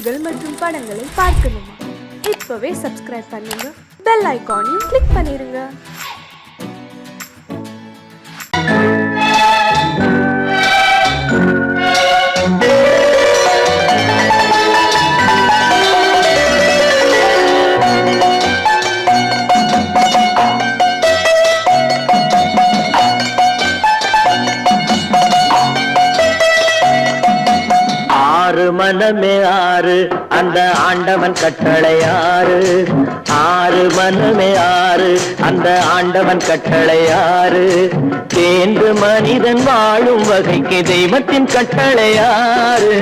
செய்திகள் மற்றும் படங்களை பார்க்கணுமா? இப்பவே சப்ஸ்கிரைப் பண்ணுங்க, பெல் ஐகானையும் கிளிக் பண்ணிருங்க. மனமே ஆறு அந்த ஆண்டவன் கட்டளை ஆறு. ஆறு மனமே ஆறு அந்த ஆண்டவன் கட்டளை ஆறு. தேர்ந்து மனிதன் வாழும் வகைக்கு தெய்வத்தின் கட்டளை ஆறு.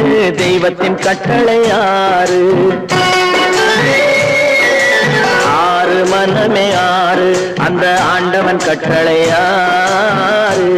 தெய்வத்தின் கட்டளை ஆறு. ஆறு மனமே ஆறு அந்த ஆண்டவன் கட்டளை ஆறு.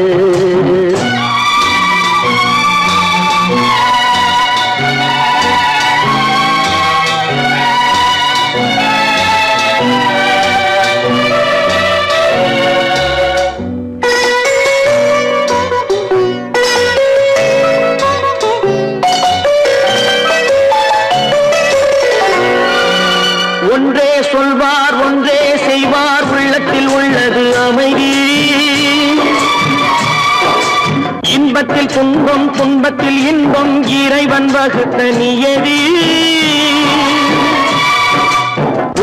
ஒன்றே சொல்வார் ஒன்றே செய்வார், உள்ளத்தில் உள்ளது அமைதி. இன்பத்தில் துன்பம் துன்பத்தில் இன்பம், இறைவன் வகுத்த நியதி.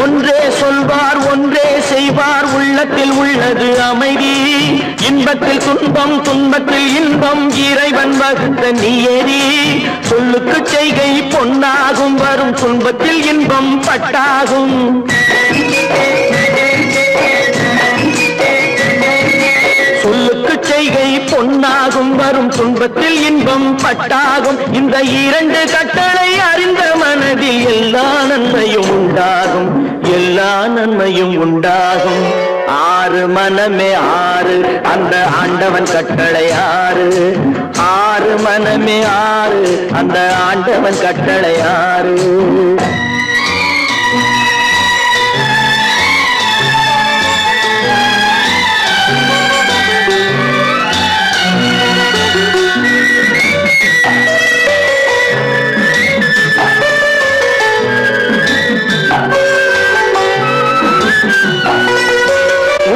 ஒன்றே சொல்வார் ஒன்றே செய்வார், உள்ளத்தில் உள்ளது அமைதி. இன்பத்தில் துன்பம் துன்பத்தில் இன்பம், இறைவன் வகுத்த நியதி. சொல்லுக்கு செய்கை பொன்னாகும், வரும் துன்பத்தில் இன்பம் பட்டாகும். சொல்லுக்கு செய்கை பொன்னாகும், வரும் துன்பத்தில் இன்பம் பட்டாகும். இந்த இரண்டு கட்டளை அறிந்த மனதில் எல்லா நன்மையும் உண்டாகும். எல்லா நன்மையும் உண்டாகும். ஆறு மனமே ஆறு அந்த ஆண்டவன் கட்டளை ஆறு. ஆறு மனமே ஆறு அந்த ஆண்டவன் கட்டளை ஆறு.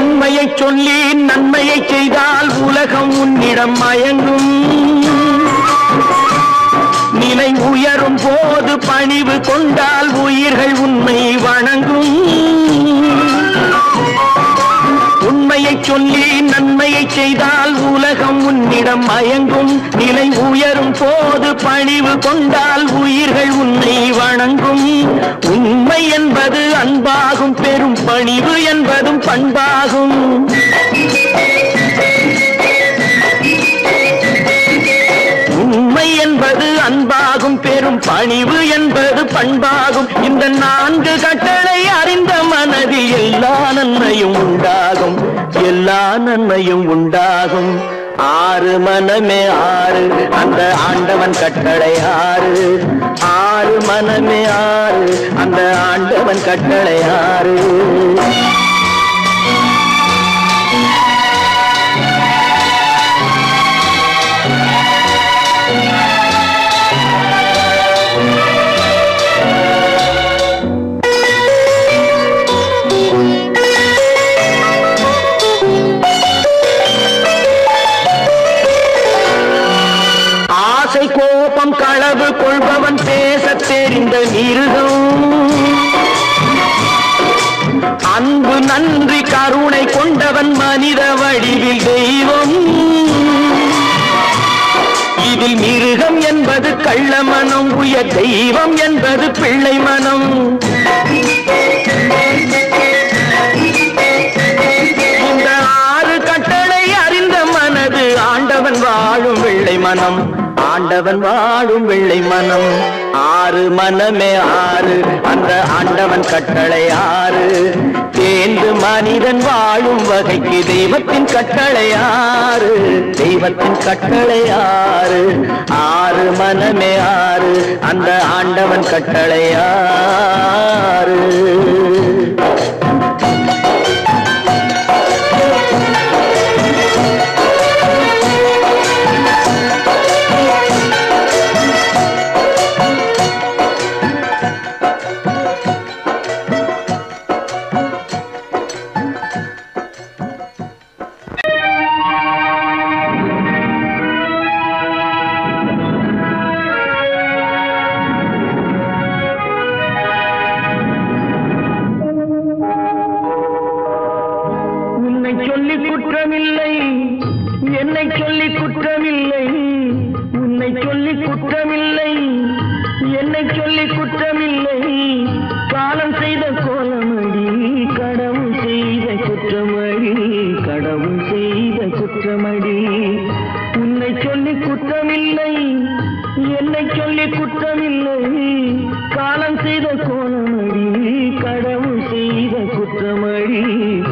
உண்மையை சொல்லி நன்மையை செய்தால் உலகம் உன்னிடம் மயங்கும். நிலை உயரும் போது பணிவு கொண்டால் உயிர்கள் உன்னை வணங்கும். உண்மையை சொல்லி நன்மையை செய்தால் உலகம் உன்னிடம் மயங்கும். நிலை உயரும் போது பணிவு கொண்டால் உயிர்கள் உன்னை வணங்கும். உண்மை என்பது அன்பாகும், பெரும் பணிவு என்பதும் பண்பாகும். உண்மை என்பது அன்பாகும், பெரும் பணிவு என்பது பண்பாகும். இந்த நான்கு கட்டளை அறிந்த மனதில் எல்லா நன்மையும் உண்டாகும். எல்லா நன்மையும் உண்டாகும். ஆறு மனமே ஆறு அந்த ஆண்டவன் கட்டளை ஆறு. ஆறு மனமே ஆறு அந்த ஆண்டவன் கட்டளை ஆறு. கோபம் களவு கொள்பவன் பேச தெரிந்த மிருகம். அன்பு நன்றி கருணை கொண்டவன் மனித வடிவில் தெய்வம். இதில் மிருகம் என்பது கள்ள மனம், உயர் தெய்வம் என்பது பிள்ளை மனம். இந்த ஆறு கட்டளை அறிந்த மனது ஆண்டவன் வாழும் வெள்ளை மனம். ஆண்டவன் வாழும் வெள்ளை மனம். ஆறு மனமே ஆறு அந்த ஆண்டவன் கட்டளை ஆறு. தேர்ந்து மனிதன் வாழும் வகைக்கு தெய்வத்தின் கட்டளை ஆறு. தெய்வத்தின் கட்டளை ஆறு. ஆறு மனமே ஆறு அந்த ஆண்டவன் கட்டளை ஆறு. என்னை சொல்லி குற்றமில்லை, காலம் செய்த கோலமடி, கடவுள் செய்த குற்றமடி, கடவுள் செய்த குற்றமடி. உன்னை சொல்லி குற்றமில்லை, என்னை சொல்லி குற்றமில்லை, காலம் செய்த கோலமடி, கடவுள் செய்த குற்றமடி,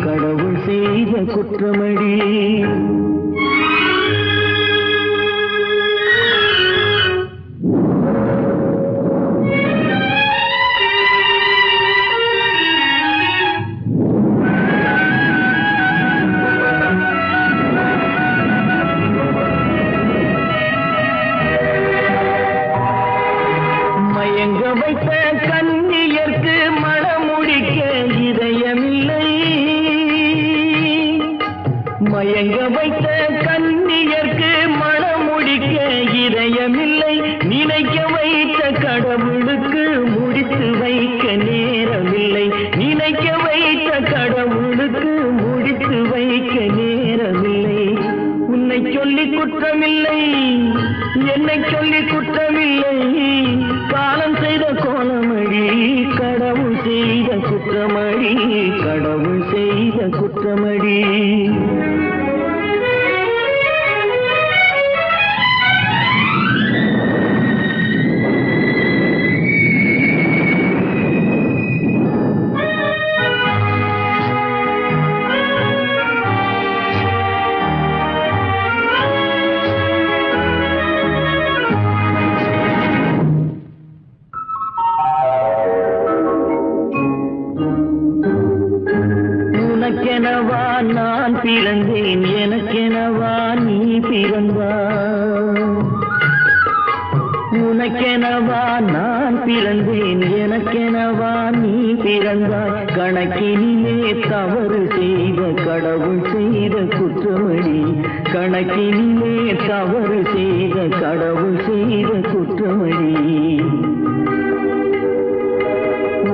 கடவுள் செய்த குற்றமடி. மயங்க வைத்த கண்ணியர்க்கு மணமுடிக்க இதயமில்லை, மயங்க வைத்த கண்ணியர்க்கு மணமுடிக்க இதயமில்லை, நினைக்க வைத்த கடவுளுக்கு முடித்து வைக்க நேரமில்லை, நினைக்க வைத்த கடவுளுக்கு முடித்து வைக்க நேரமில்லை. உன்னை சொல்லி குற்றமில்லை, என்னை சொல்லி குற்றமில்லை, காலம் செய்த கோலமடி, கடவுள் செய்த குற்றமடி, கடவுள் செய்த குற்றமடி. உனக்கெனவா நான் பிறந்தேன், எனக்கெனவா நீ பிறந்தாய், உனக்கெனவா நான் பிறந்தேன், எனக்கெனவா நீ பிறந்தாய், கணக்கினிலே தவறு செய்த கடவுள் செய்த குற்றமடி, கணக்கினிலே தவறு செய்த கடவுள் செய்த குற்றமடி.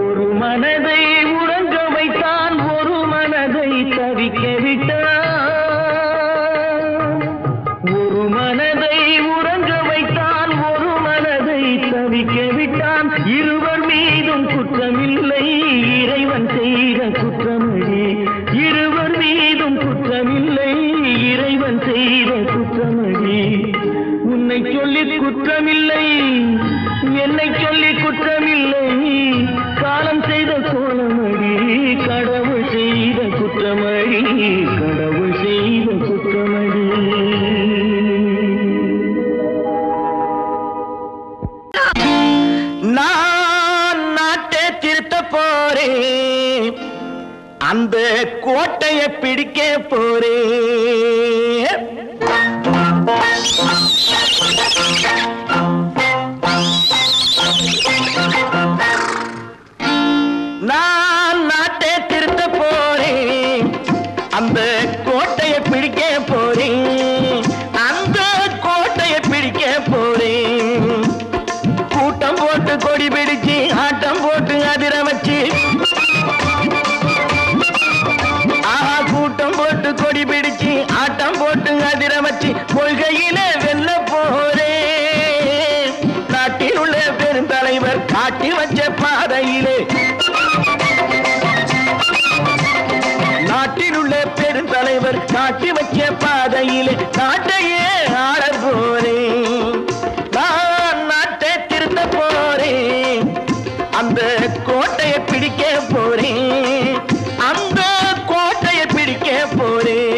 ஒரு மனதை உறங்க வைத்தான், ஒரு மனதை தவிக்க விட்டான், ஒரு மனதை உறங்க வைத்தான், ஒரு மனதை தவிக்க விட்டான். இருவர் மீதும் குற்றமில்லை, இறைவன் செய்த குற்றமடி, இருவர் மீதும் குற்றமில்லை, இறைவன் செய்த குற்றமடி. உன்னை சொல்லி குற்றமில்லை, என்னை சொல்லி குற்றமில்லை, காலம் செய்த கோலமடி, கடவுள் செய்த குற்றமடி, கடவுள் செய்த குற்றமடி. நான் நாட்டை திருத்த போறேன், அந்த கோட்டையை பிடிக்க போறேன். நான் நாட்டை திருத்த போறேன், அந்த கோட்டையை பிடிக்க போறேன், அந்த கோட்டையை பிடிக்க போறேன். கூட்டம் போட்டு கொடி பிடிச்சு ஆட்டம் போட்டு அதிர வச்சு, கூட்டம் போட்டு கொடி பிடிச்சு ஆட்டம் போட்டு அதிர வச்சு, கொள்கையில வெல்ல போறேன். நாட்டில் உள்ள பெருந்தலைவர் காட்டி வச்ச பாதையிலே, நாட்டில் உள்ள பெருந்தலைவர் காட்டி வச்ச பாதையிலே நாட்டையே ஆள போறேன். நான் நாட்டை திருத்த போறேன், அந்த கோட்டையை பிடிக்க போறேன், அந்த கோட்டையை பிடிக்க போறேன்.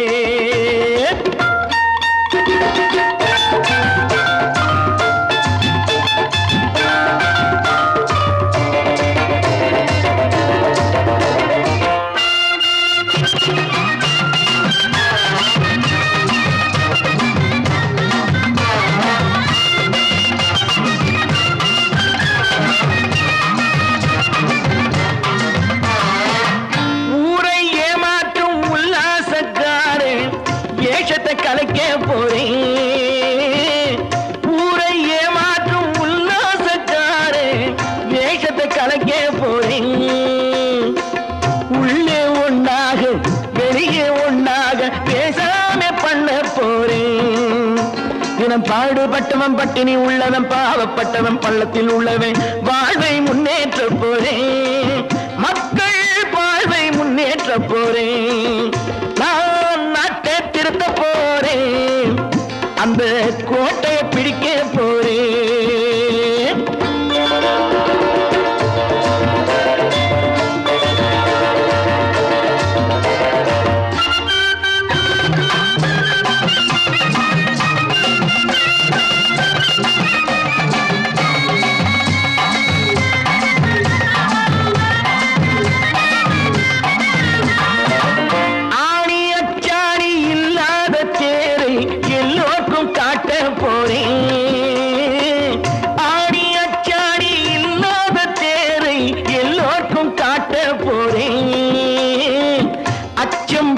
உள்ளவன் பாடுபட்டவன் பட்டினி உள்ளவன் பாவப்பட்டவன் பள்ளத்தில் உள்ளவன் வாழ்வை முன்னேற்ற போறேன் மக்கள் வாழ்வை முன்னேற்ற போறேன் நான் நாட்டை திருத்த போறேன் அந்த கோட்டையை பிடிக்க போறேன்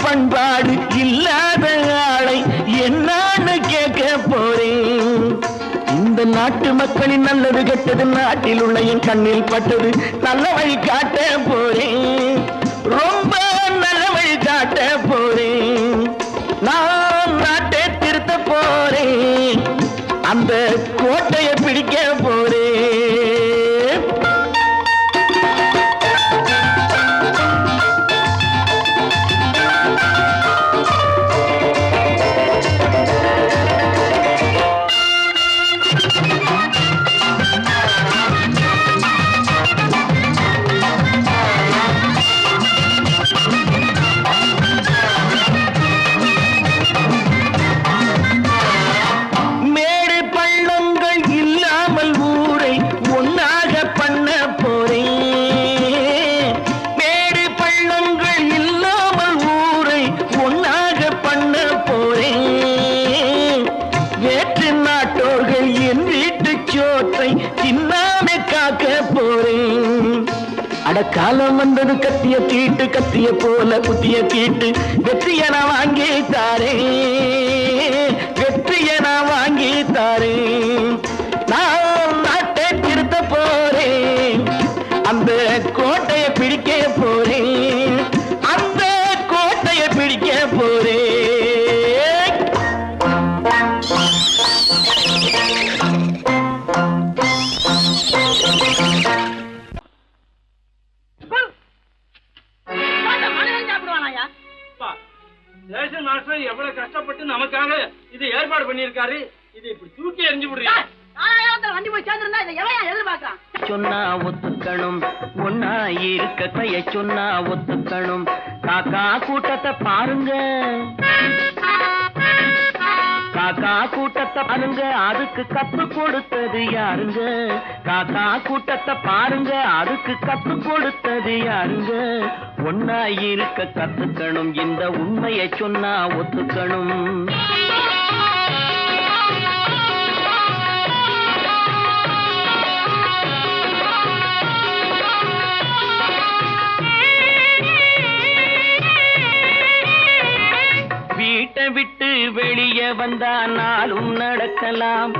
பண்பாடு இல்லாத ஆளை என்னான்னு கேட்க போறேன் இந்த நாட்டு மக்களின் நல்லது கெட்டது நாட்டில் உள்ள என் கண்ணில் பட்டது நல்ல வழி காட்ட போறேன் ரொம்ப நல்ல வழி காட்ட போறேன் நான் நாட்டை திருத்த போறேன் அந்த கோட்டையை பிடிக்க போறேன் காலம் வந்தது கத்திய தீட்டு கத்திய போல புத்திய தீட்டு வெற்றிய நான் வாங்கி தாரேன் வெற்றிய நான் வாங்கி தாரேன் நான் நாட்டை திருத்த போறேன் அந்த கோட்டையை பிடிக்க போறேன் அந்த கோட்டையை பிடிக்க போறேன் எவ்வளவு கஷ்டப்பட்டு நமக்காக இது ஏற்பாடு பண்ணிருக்காரு இது இப்படி தூக்கி எறிஞ்சு விடுறீங்க சொன்னா ஒத்துக்கணும் ஒன்னா இருக்க கைய சொன்னா ஒத்துக்கணும் காக்கா கூட்டத்தை பாருங்க காக்கா கூட்டத்தை பாருங்க அதுக்கு கத்து கொடுத்தது யாருங்க காக்கா கூட்டத்தை பாருங்க அதுக்கு கத்து கொடுத்தது யாருங்க ஒன்னா இருக்க கத்துக்கணும் இந்த உண்மையை சொன்னா ஒத்துக்கணும் வீட்டை விட்டு வெளியே வந்தா நாளும் நடக்கலாம்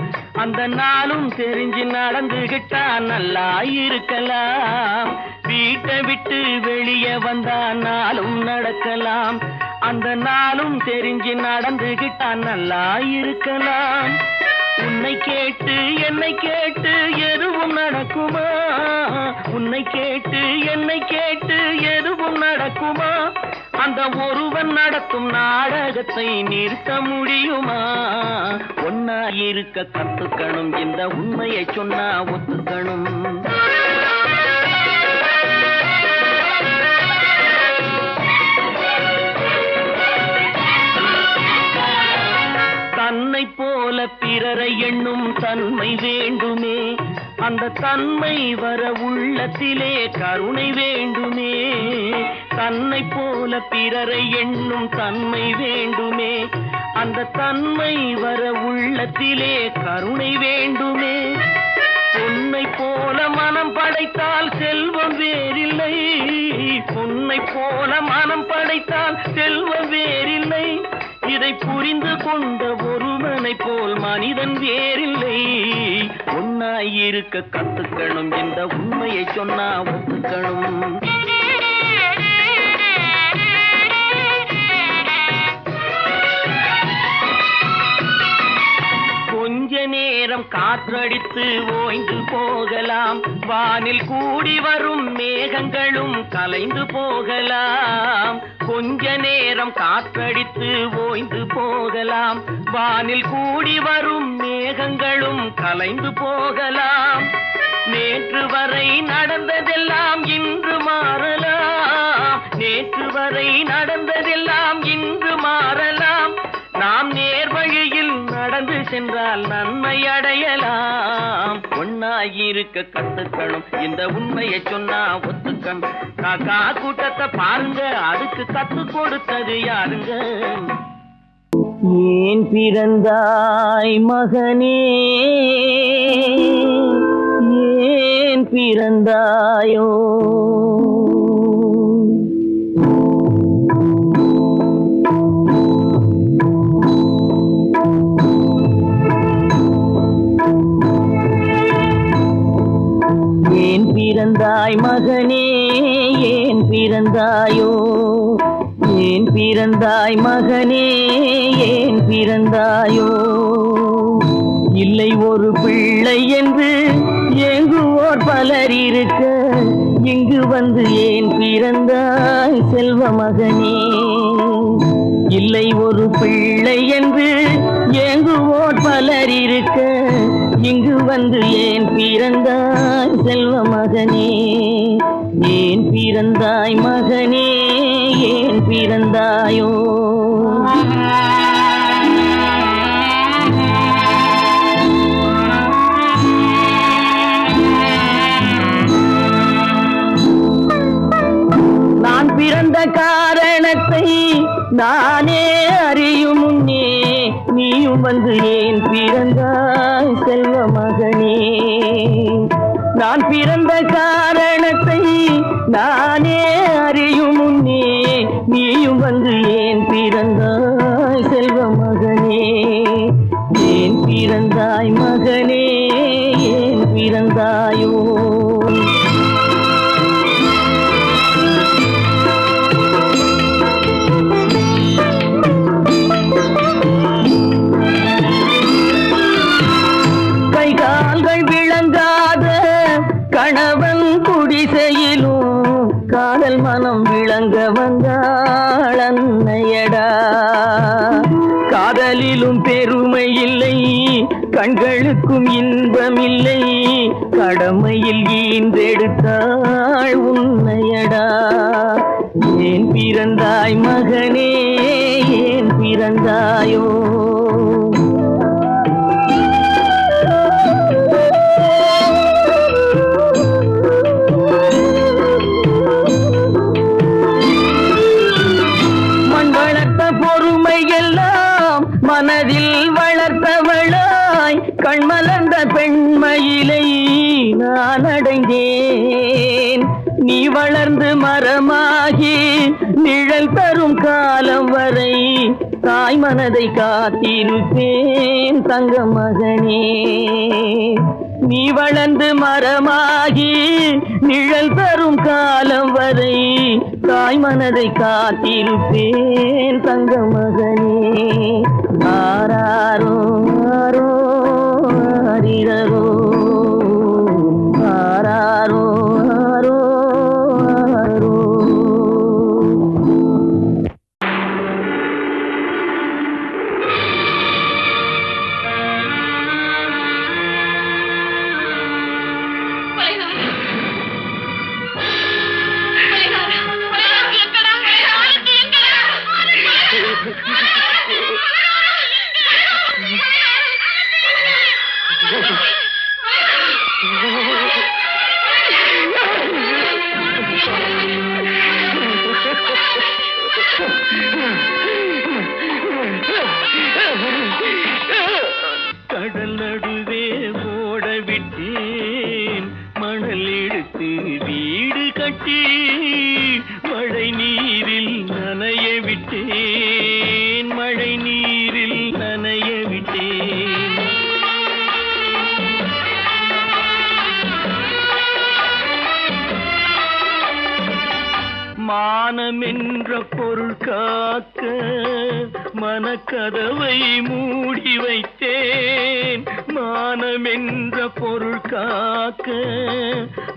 அந்த நாளும் தெரிஞ்சு நடந்துகிட்டா நல்லா இருக்கலாம் வீட்டை விட்டு வெளியே வந்தா நாளும் நடக்கலாம் அந்த நாளும் தெரிஞ்சு நடந்துகிட்டா நல்லா இருக்கலாம் உன்னை கேட்டு என்னை கேட்டு எதுவும் நடக்குமா உன்னை கேட்டு என்னை கேட்டு எதுவும் நடக்குமா அந்த ஒருவன் நடத்தும் நாடகத்தை நிறுத்த முடியுமா ஒன்னா இருக்க கத்துக்கணும் இந்த உண்மையை சொன்னா ஒத்துக்கணும் தன்னை போல பிறரை எண்ணும் தன்மை வேண்டுமே அந்த தன்மை வர உள்ளத்திலே கருணை வேண்டுமே தன்னை போல பிறரை எண்ணும் தன்மை வேண்டுமே அந்த தன்மை வர உள்ளத்திலே கருணை வேண்டுமே பொன்னை போல மனம் படைத்தால் செல்வம் வேறில்லை பொன்னை போல மனம் படைத்தால் செல்வம் வேறில்லை இதை புரிந்து கொண்ட ஒருவனை போல் மனிதன் வேறில்லை ஒன்னாயிருக்க கத்துக்கணும் இந்த உண்மையை சொன்னா ஒத்துக்கணும் நேரம் காற்றடித்து ஓய்ந்து போகலாம், வானில் கூடி வரும் மேகங்களும் கலைந்து போகலாம். கொஞ்ச நேரம் காற்றடித்து ஓய்ந்து போகலாம், வானில் கூடி வரும் மேகங்களும் கலைந்து போகலாம். நேற்று வரை நடந்ததெல்லாம் இன்று மாறலாம், நேற்று வரை நடந்ததெல்லாம் இன்று மாறலாம். நாம் நேர் வழியில் நடந்து சென்றால் நன்மை அடையலாம். ஒன்னாயிருக்க கத்துக்கணும், இந்த உண்மையை சொன்னா ஒத்துக்கணும். காக்கா கூட்டத்தை பாருங்க, அதுக்கு கத்து கொடுத்தது யாருங்க? ஏன் பிறந்தாய் மகனே, ஏன் பிறந்தாயோ? ஏன் பிறந்தாய் மகனே, ஏன் பிறந்தாயோ? ஏன் பிறந்தாய் மகனே, ஏன் பிறந்தாயோ? இல்லை ஒரு பிள்ளை என்று ஏங்குவோர் பலர் இருக்க, இங்கு வந்து ஏன் பிறந்தாய் செல்வ மகனே? இல்லை ஒரு பிள்ளை என்று ஏங்குவோர் பலர் இருக்க, இங்கு வந்து ஏன் பிறந்தாய் செல்வ மகனே? ஏன் பிறந்தாய் மகனே, ஏன் பிறந்தாயோ? நான் பிறந்த காரணத்தை நானே அறியும் முன்னே, நீயும் வந்து ஏன் பிறந்தாய் செல்வ மகனே? நான் பிறந்த காரணத்தை நானே அறியும் முன்னே, நீயும் வந்து ஏன் பிறந்தாய் செல்வ மகனே? ஏன் பிறந்தாய் மகனே, ஏன் பிறந்தாயோ? கணவன் குடிசையிலும் காதல் மனம் விளங்க வந்தாள் அன்னையடா. காதலிலும் பெருமை இல்லை, கண்களுக்கும் இன்பம் இல்லை, கடமையில் ஈன்றெடுத்தாள் உன்னையடா. ஏன் பிறந்தாய் மகனே, ஏன் பிறந்தாயோ? மனதில் வளர்த்தவளாய் கண்மலர்ந்த பெண்மயிலை நான் அடைந்தேன். நீ வளர்ந்து மரமாகி நிழல் தரும் காலம் வரை தாய் மனதை காத்திருப்பேன் தங்க மகனே. நீ வளர்ந்து மரமாகி நிழல் தரும் காலம் வரை தாய் மனதை காத்திருப்பேன் தங்க மகனே. ஆராரோ ஆரோ ஆரிரரோ, ஆராரோ ஆரோ ஆரோ. கடல் நடுவே ஓட விட்டேன், மணல் எடுத்து வீடு கட்டி மழை நீரில் நனைய விட்டேன், மழை நீரில் நனைய விட்டேன். மா மானம் என்ற பொருள் காக்க மனக்கதவை மூடி வைத்தேன். மானம் என்ற பொருள் காக்க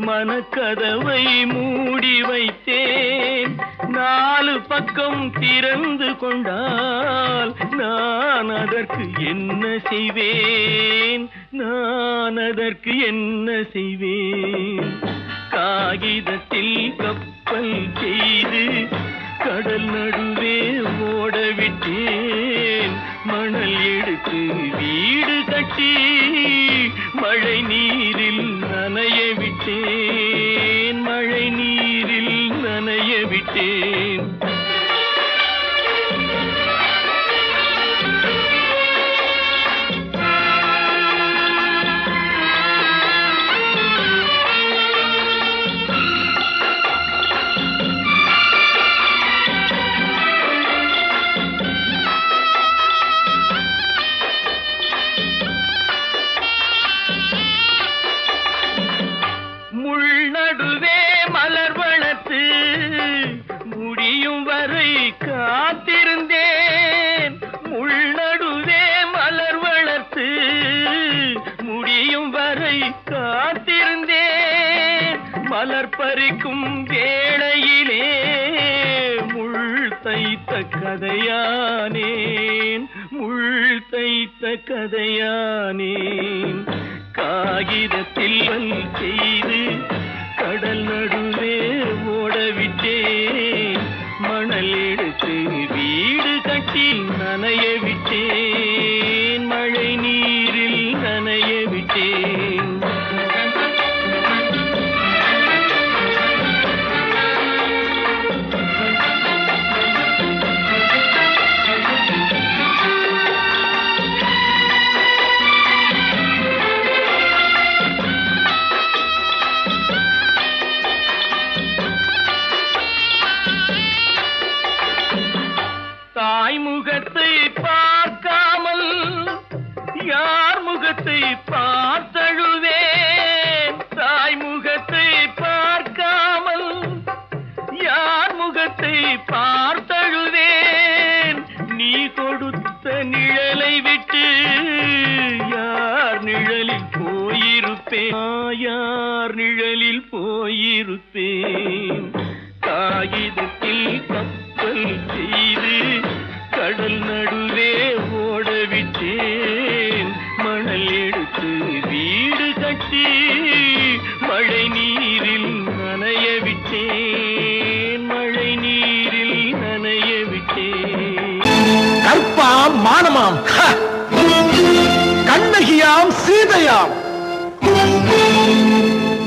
மனக்கதவை மூடி வைத்தேன். 4 பக்கம் திறந்து கொண்டால் நான் அதற்கு என்ன செய்வேன்? நான் அதற்கு என்ன செய்வேன்? காகிதத்தில் கப்பல் செய்து கடல் நடுவே ஓடவிட்டேன். மணல் எடுத்து வீடு கட்டி மழை நீரில் நனைய விட்டேன். மழை நீரில் நனைய விட்டேன். நடுவே மலர் வளர்த்து முடியும் வரை காத்திருந்தேன். முள்நடுவே மலர் வளர்த்து முடியும் வரை காத்திருந்தேன். மலர் பறிக்கும் வேளையிலே முள் தைத்த கதையானேன். முள் தைத்த கதையானேன். காகிதத்தில் செய்து கடல் நடுவே ஓடவிட்டேன். மணல் எடுத்து வீடு கட்டி நனைய விட்டேன். மழை நீரில் நனைய விட்டேன். தாய் முகத்தை பார்க்காமல் யார் முகத்தை பார்த்தழுவேன். தாய் முகத்தை பார்க்காமல் யார் முகத்தை பார்த்தழுவேன். நீ கொடுத்த நிழலை விட்டு யார் நிழலில் போயிருப்பேன். யார் நிழலில் போயிருப்பேன். காகிதத்தில் கப்பல் செய்து கடல் நடுவே ஓடவிட்டேன். மணல் எடுத்து வீடு கட்டி மழை நீரில் நனைய விட்டேன். மழை நீரில் நனைய விட்டேன். கற்பாம் மானமாம் கண்ணகியாம் சீதையாம்.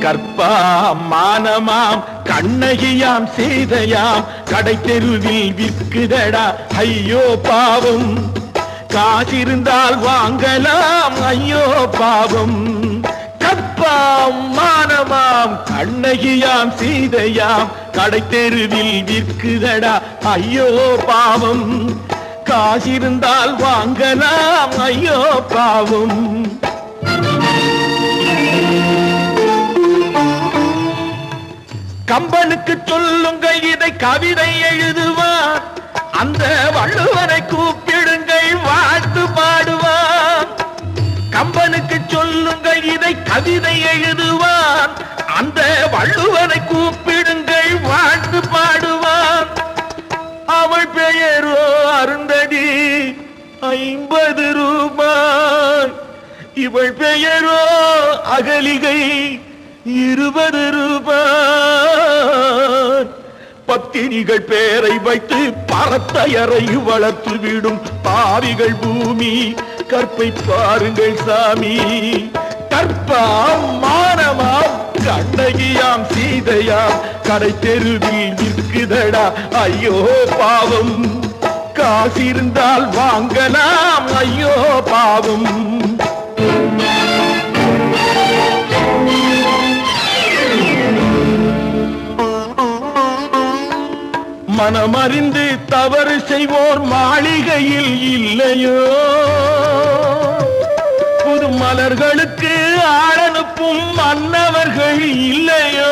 கற்பாம் மானமாம் கண்ணகியாம் சீதையாம் கடை தெருவில் விற்குதடா ஐயோ பாவம். காசிருந்தால் வாங்கலாம் ஐயோ பாவம். கற்பாம் மானமாம் கண்ணகியாம் சீதையாம் கடை தெருவில் விற்குதடா ஐயோ பாவம். காசிருந்தால் வாங்கலாம் ஐயோ பாவம். கம்பனுக்கு சொல்லுங்கள் இதை கவிதை எழுதுவார். அந்த வள்ளுவரை கூப்பிடுங்கள் வாழ்த்து பாடுவார். கம்பனுக்கு சொல்லுங்கள் இதை கவிதை எழுதுவார். அந்த வள்ளுவரை கூப்பிடுங்கள் வாழ்த்து பாடுவார். அவள் பெயரோ அருந்ததி 50 ரூபாய். இவள் பெயரோ அகலிகை 20 ரூபாய். பத்தினிகள் பேரை வைத்து பரத்தையரை வளர்த்து விடும் பாவிகள் பூமி. கற்பை பாருங்கள் சாமி. கற்பாம் மானமாம் கண்ணகியாம் சீதையாம் கடை தெருவில் விற்குதடா ஐயோ பாவம். காசிருந்தால் வாங்கலாம் ஐயோ பாவம். மனமறிந்து தவறு செய்வோர் மாளிகையில் இல்லையோ. புது மலர்களுக்கு ஆளனுப்பும் மன்னவர்கள் இல்லையோ.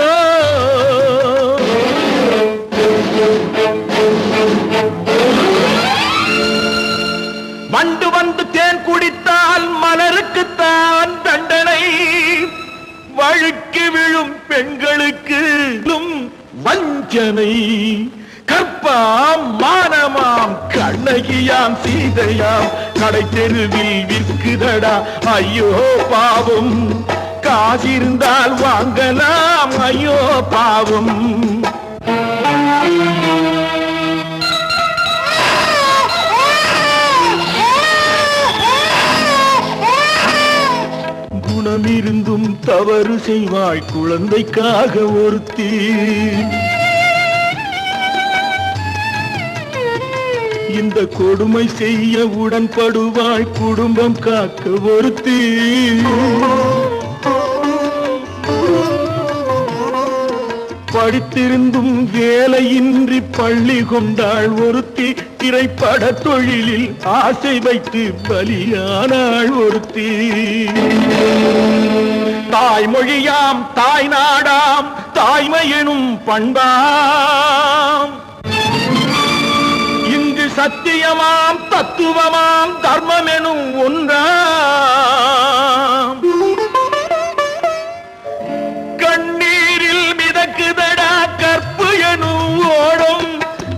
பெண்களுக்கு வஞ்சனை கற்பாம் மானமாம் கண்ணகியாம் சீதையாம் கடை தெருவில் விற்குதடா ஐயோ பாவம் காசிருந்தால் வாங்கலாம் ஐயோ பாவம் குணமிருந்தும் தவறு செய்வாய் குழந்தைக்காக ஒருத்தி இந்த கொடுமை செய்ய உடன்படுவாய் குடும்பம் காக்க ஒருத்தி படித்திருந்தும் வேலையின்றி பள்ளி கொண்டாள் ஒருத்தி திரைப்பட தொழிலில் ஆசை வைத்து பலியானாள் ஒருத்தி தாய்மொழியாம் தாய் நாடாம் தாய்மையெனும் பண்பாம் இங்கு சத்தியமாம் தத்துவமாம் தர்மமெனும் ஒன்றாம் கண்ணீரில் மிதக்குதடா கற்பு எனும் ஓடும்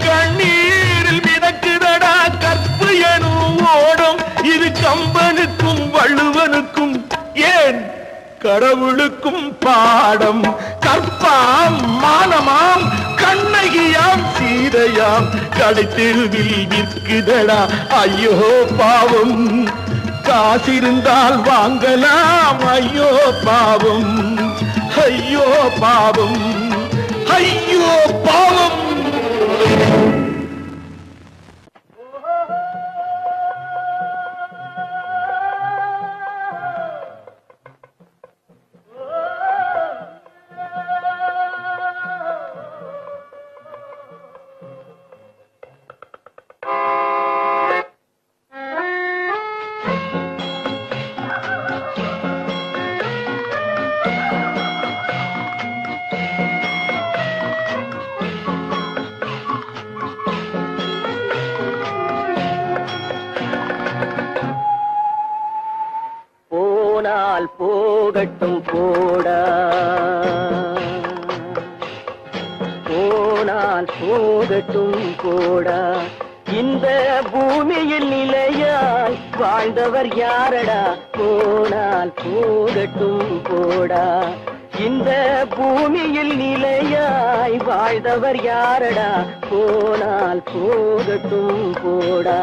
கண்ணீரில் மிதக்குதடா கற்பு எனும் ஓடும் இது கம்பனுக்கும் வள்ளுவனுக்கும் ஏன் கடவுளுக்கும் பாடம் கற்பாம் மானமாம் கண்ணகியாம் சீதையாம் கடைத்தெருவில் விற்குதடா ஐயோ பாவம் காசிருந்தால் வாங்கலாம் ஐயோ பாவம் ஐயோ பாவம் ஐயோ பாவம் போகட்டும் போடா போனால் போகட்டும் போடா இந்த பூமியில் நிலையாய் வாழ்ந்தவர் யாரடா போனால் போகட்டும் போடா இந்த பூமியில் நிலையாய் வாழ்ந்தவர் யாரடா போனால் போகட்டும் போடா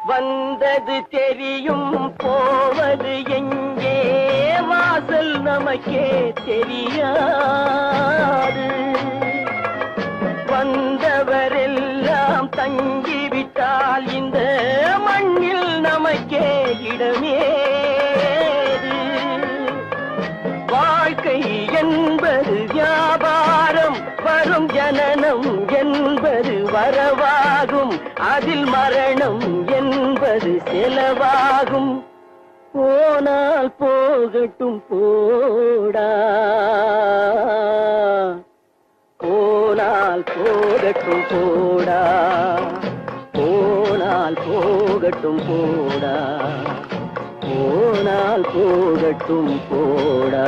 வந்தது தெரியும் போவது எங்கே வாசல் நமக்கே தெரியாது வந்தவரெல்லாம் தங்கிவிட்டால் இந்த மண்ணில் நமக்கே இடமேது வாழ்க்கை என்பது வியாபாரம் வரும் ஜனனம் என்பது வரவாகும் அதில் மரணம் என்பது செலவாகும் போனால் போகட்டும் போடா போனால் போகட்டும் போடா போனால் போகட்டும் போடா போனால் போகட்டும் போடா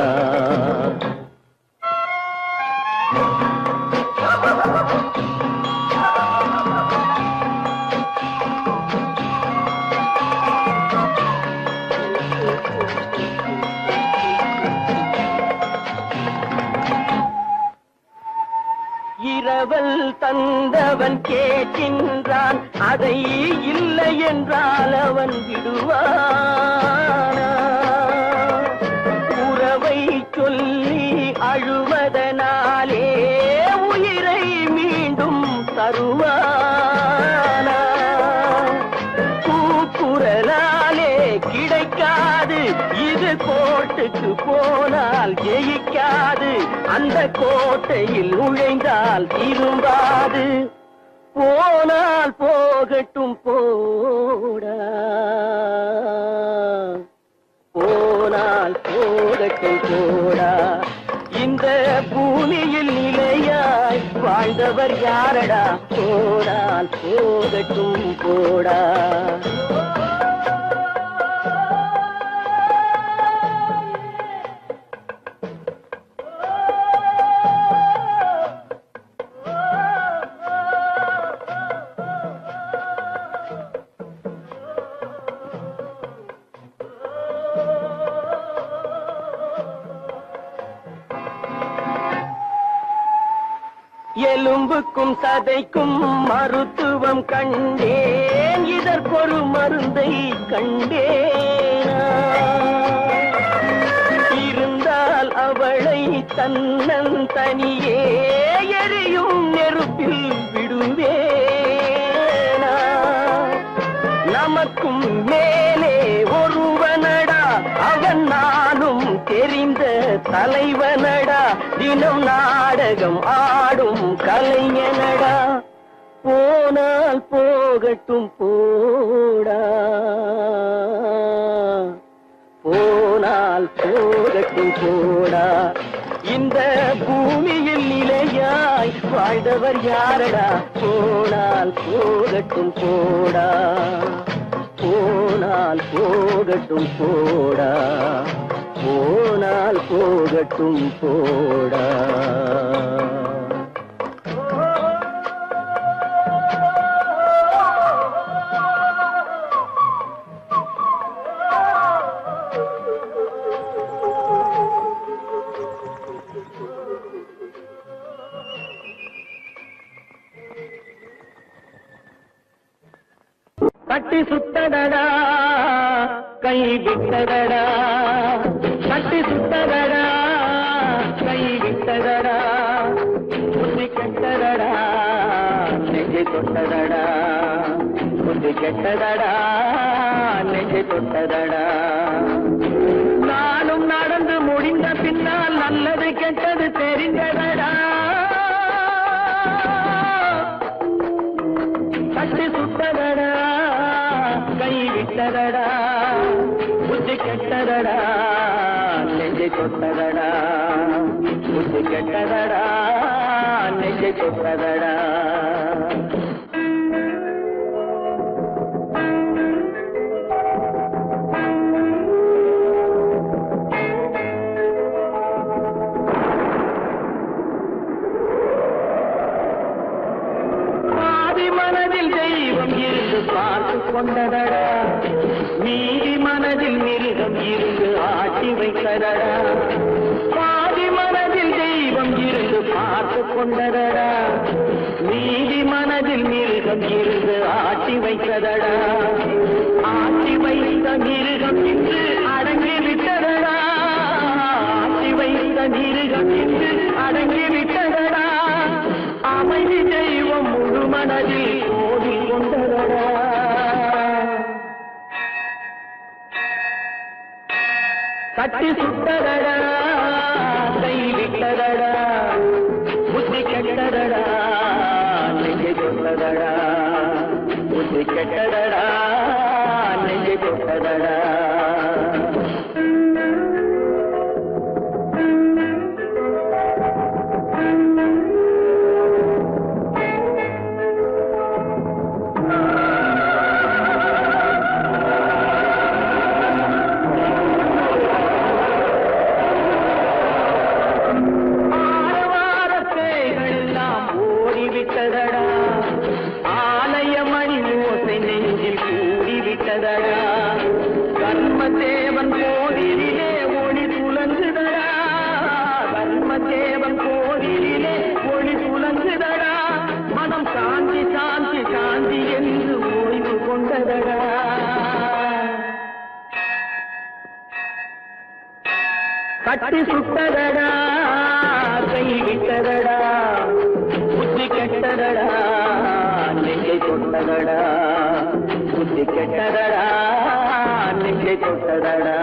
இரவல் தந்தவன் கேட்கின்றான் அதை இல்லை என்றால் அவன் விடுவானா உறவை சொல்லி அழுவதனாலே உயிரை மீண்டும் தருவானா கூக்குரலாலே கிடைக்காது இது கோட்டுக்கு போனால் ஜெயிக்காது அந்த கோட்டையில் நுழைந்தால் திரும்பாது போனால் போகட்டும் போடா, போனால் போகட்டும் போடா. இந்த பூமியில் நிலையாய் வாழ்ந்தவர் யாரடா, போனால் போகட்டும் போடா. எலும்புக்கும் சதைக்கும் மருத்துவம் கண்டேன், இதற்கொரு மருந்தை கண்டேனா. இருந்தால் அவளை தன்னந்தனியே எரியும் நெருப்பில் விடுவேனா. நமக்கும் மேலே ஒருவனடா, அவன் நானும் தெரிந்த தலைவனடா, தினம் நாடகம் ஆடும் கலைஞனடா. போனால் போகட்டும் போடா, போனால் போகட்டும் போடா. இந்த பூமியில் நிலையாய் வாழ்ந்தவர் யாரடா, போனால் போகட்டும் போடா, போனால் போகட்டும் போடா, போனால் போகட்டும் போடா. கட்டி சுட்டதடா கை விட்டதடா, கட்டி சுட்டதடா கை விட்டதடா. புத்தி கெட்டதடா நெஞ்சை தொட்டதடா, புத்தி கெட்டதடா நெஞ்சை தொட்டதடா. நானும் நடந்து முடிந்த பின்னால் நல்லது கெட்டது தெரிந்ததடா. கட்டி சுட்டதடா கை விட்டதடா, புத்தி கெட்டதடா நெஞ்சை தொட்டதடா, புத்தி கெட்டதடா நெஞ்சை தொட்டதடா. மனதில் தெய்வம் இருந்து பார்த்து கொண்டதடா, மீதி மனதில் மிருகம் இருந்து ஆட்டி வைத்ததடா. பாதி மனதில் தெய்வம் இருந்து பார்த்து கொண்டதடா, மீதி மனதில் மிருகம் இருந்து ஆட்டி வைத்ததடா. ஆட்டி வைத்த மிருகம் இன்று அடங்கி விட்டதடா, ஆட்டி வைத்த மிருகம் இன்று அடங்கி விட்டதடா. அமைதி தெய்வம் முழு மனதில் ஓடி கொண்டதடா. கட்டி சுட்டதடா கை விட்டதடா, புத்தி கெட்டதடா நெஞ்சை தொட்டதடா, புத்தி கெட்டதடா நெஞ்சை தொட்டதடா. ஆலயமணி ஓசை நெஞ்சில் கூடிவிட்டதடா, கர்மதேவன் கோவிலிலே ஒளி துலங்குதடா, கர்மதேவன் கோவிலிலே ஒளி துலங்குதடா. மனம் சாந்தி சாந்தி சாந்தி என்று ஓய்வு கொண்டதடா. கட்டி சுட்டதடா கை விட்டதடா, புத்தி கெட்டதடா நெஞ்சை தொட்டதடா, புத்தி கெட்டதடா நெஞ்சை தொட்டதடா.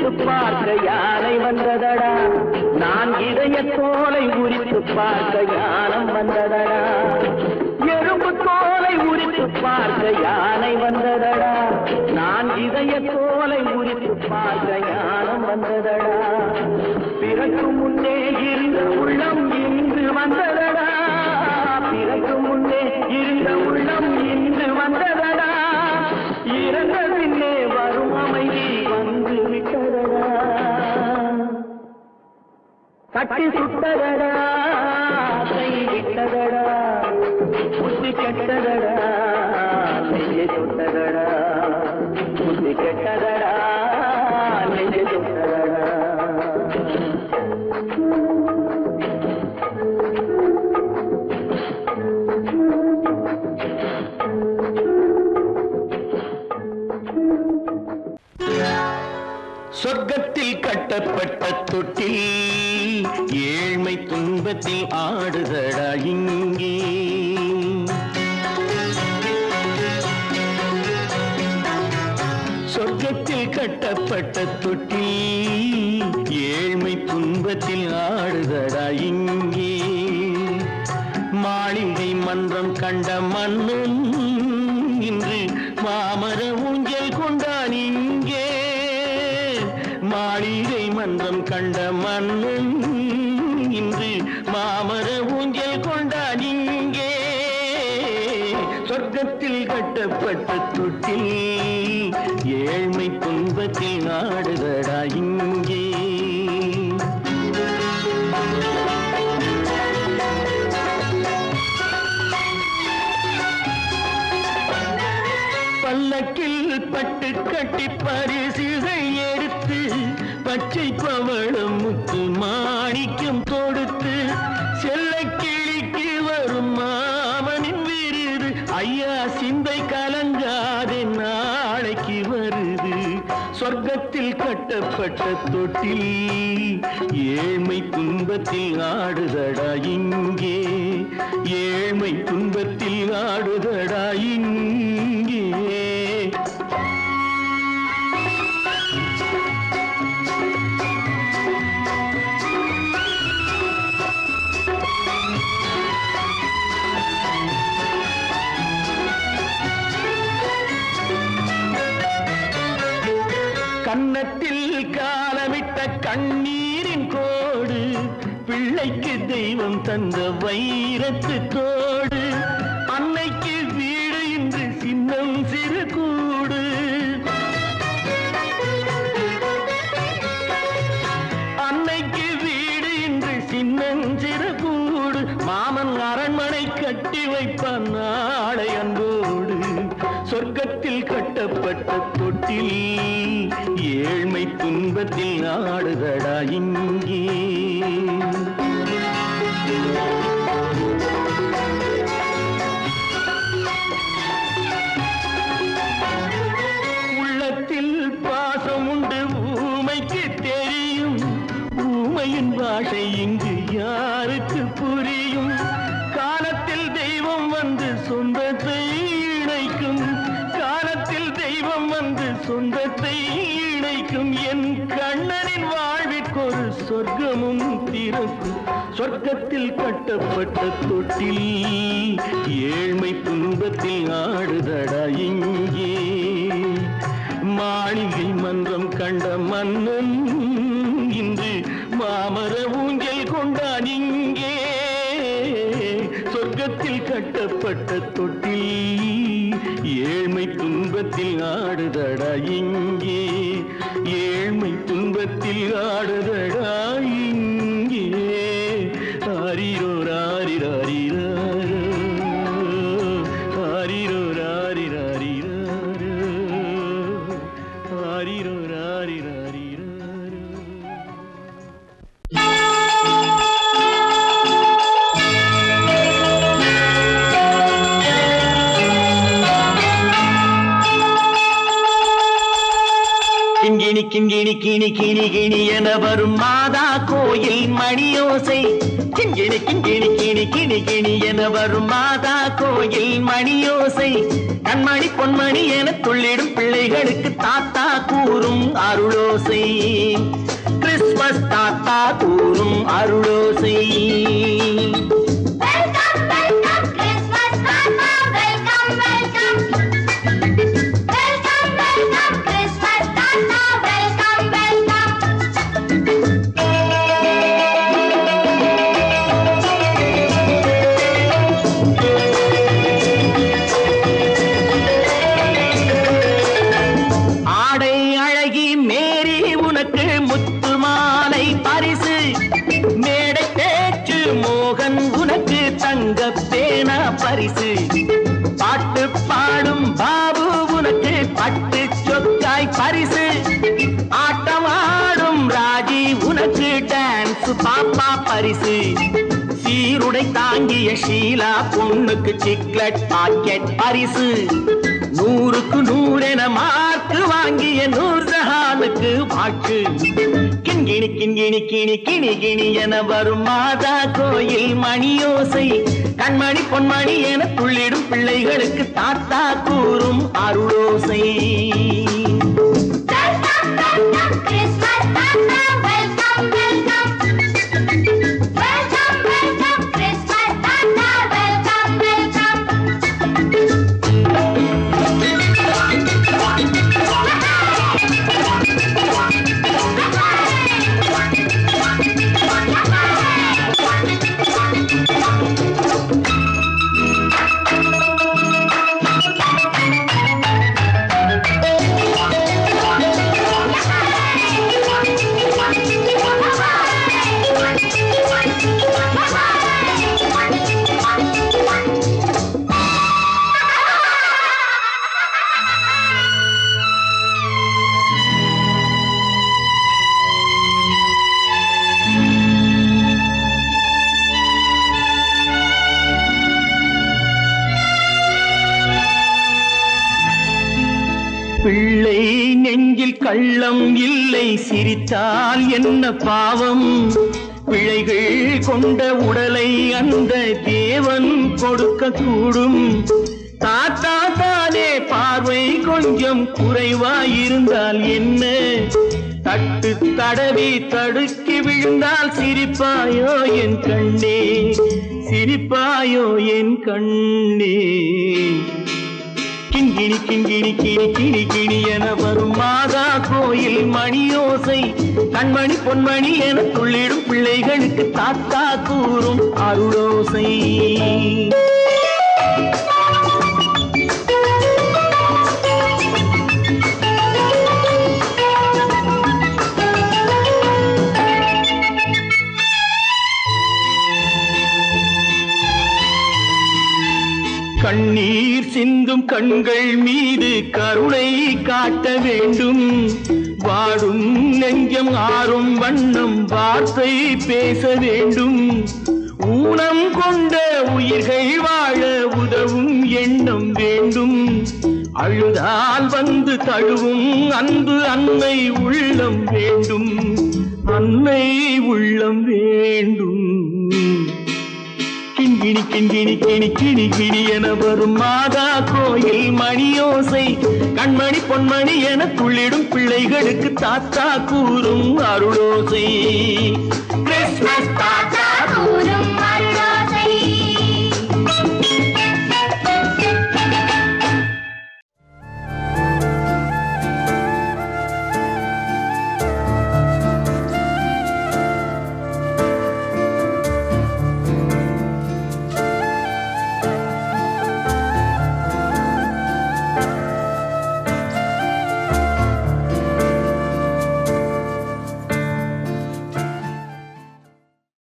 உரித்து பார்க்க யானை வந்ததடா, நான் இதய தோலை உரித்து பார்க்க யானம் வந்ததடா, எறும்பு தோலை உரித்து பார்க்க யானை வந்ததடா, நான் இதய தோலை உரித்து பார்க்க யானம் வந்ததடா, பிறகு முன்னே இருந்த உள்ளம் இன்று வந்ததடா, பிறகு முன்னே இருந்த உள்ளம் இன்று வந்ததடா, இறந்த பின்னே வரும் அமைதி வந்து விட்டதடா, கட்டி சுட்டதடா கை விட்டதடா, புத்தி கெட்டதடா நெஞ்சை சுட்டதடா, புத்தி கெட்டதடா நெஞ்சை சுட்டதடா. சொர்க்கத்தில் கட்டப்பட்ட தொட்டில் ஏழ்மை துன்பத்தில் ஆடுதடா இங்கே, சொர்க்கத்தில் கட்டப்பட்ட தொட்டில் ஏழ்மை துன்பத்தில் ஆடுதடா இங்கே, மாளிகை மன்றம் கண்ட மன்னன் இன்று மாமர ஊஞ்சல் கொண்டான் இங்கே, மாளிகை மன்றம் கண்ட மன்னன் இன்று மாமர ஊஞ்சல் கொண்டான் இங்கே, சொர்க்கத்தில் கட்டப்பட்ட தொட்டில் ஏழ்மை துன்பத்தில் நாடுதடா இங்கே. பல்லக்கில் பட்டு கட்டி பரிசுகள் எடுத்து பச்சை பவளம் முத்து மாணிக்கம் தொடுத்து செல்ல கிளிக்கு வரும் மாமனின் விருது, ஐயா சிந்தை கலங்காதே நாளைக்கு வருது, சொர்க்கத்தில் கட்டப்பட்ட தொட்டில் ஏழ்மை துன்பத்தில் ஆடுதடா இங்கே, ஏழ்மை துன்பத்தில் ஆடுதடா இங்கே. கன்னத்தில் காலமிட்ட கண்ணீரின் கோடு, பிள்ளைக்கு தெய்வம் தந்த வைரத்து தோடு, அன்னைக்கு வீடு இன்று சின்னம் சிறு கூடு, அன்னைக்கு வீடு இன்று சின்னம் சிறு கூடு, மாமன் அரண்மனை கட்டி வைப்பான் நாளை அன்போடு, சொர்க்கத்தில் கட்டப்பட்ட தொட்டில் ஏழ்மை துன்பத்தில் ஆடுதடா இங்கே. உள்ளத்தில் பாசம் உண்டு ஊமைக்கு தெரியும், ஊமையின் பாஷை இங்கு யாருக்கு புரியும், காலத்தில் தெய்வம் வந்து சொந்தத்தை இணைக்கும், காலத்தில் தெய்வம் வந்து சொந்தத்தை இணைக்கும், என் கண்ணனின் வாழ்விற்கொரு சொர்க்கமும் திறக்கும், சொர்க்கத்தில் கட்டப்பட்ட தொட்டில் ஏழ்மை துன்பத்தில் ஆடுதடா இங்கே, மாளிகை மன்றம் கண்ட மன்னன் இன்று மாமர ஊஞ்சல் கொண்டான் இங்கே, சொர்க்கத்தில் கட்டப்பட்ட தொட்டில் ஏழ்மை துன்பத்தில் ஆடுதடா இங்கே, ஏழ்மை துன்பத்தில் ஆடுதடா இங்கே. ஆரிரோ ராரிராரிரோ, ஆரிரோ ராரிராரிரோ, ஆரிரோ ராரிராரிரோ. கிண்கிணி கிண்கிணி கிணி கிணி கிணி என வரும் மாதா கோயில் மணியோசை, கிண்கிணி கிண்கிணி கிணி கிணி கிணி என வரும் மாதா கோயில் மணியோசை, கண்மணி பொன்மணி என துள்ளிடும் பிள்ளைகளுக்கு தாத்தா கூறும் அருளோசை கிறிஸ்மஸ் தாத்தா கூறும் அருளோசை பரிசு பாட்டு பாடும் பாபு உனக்கு பட்டு சொக்காய் பரிசு ஆட்டமாடும் ராஜி உனக்கு டான்ஸ் பாப்பா பரிசு சீருடை தாங்கிய ஷீலா பொண்ணுக்கு சிக்லெட் பாக்கெட் பரிசு 100க்கு 100 என மார்க்கு வாங்கிய நூர்ஜஹானுக்கு வாக்கு கிண்கிணி கிண்கிணி கிணி கிணி கிணி என வரும் மாதா கோயில் மணியோசை கண்மணி பொன்மணி என துள்ளிடும் பிள்ளைகளுக்கு தாத்தா கூறும் அருளோசை பிள்ளை நெஞ்சில் கள்ளம் இல்லை சிரித்தால் என்ன பாவம் பிழைகள் கொண்ட உடலை அந்த தேவன் கொடுக்க கூடும் தாத்தா தானே பார்வை கொஞ்சம் குறைவாயிருந்தால் என்ன தட்டு தடவி தடுக்கி விழுந்தால் சிரிப்பாயோ என் கண்ணே சிரிப்பாயோ என் கண்ணே கிண்கிணி கிண்கிணி கிணி கிணி கிணி என வரும் மாதா கோயில் மணியோசை கண்மணி பொன்மணி என துள்ளிடும் பிள்ளைகளுக்கு தாத்தா கூறும் அருளோசை கண்ணீர் சிந்தும் கண்கள் மீது கருணை காட்ட வேண்டும் வாடும் நெஞ்சம் ஆறும் வண்ணம் வார்த்தை பேச வேண்டும் ஊனம் கொண்ட உயிர்கள் வாழ உதவும் எண்ணம் வேண்டும் அழுதால் வந்து தழுவும் அன்பு அன்னை உள்ளம் வேண்டும் அன்னை உள்ளம் வேண்டும் கிண்கிணி கிண்கிணி கிணி கிணி கிணி என வரும் மாதா கோயில் மணியோசை கண்மணி பொன்மணி என துள்ளிடும் பிள்ளைகளுக்கு தாத்தா கூறும் அருளோசை கிறிஸ்மஸ் தாத்தா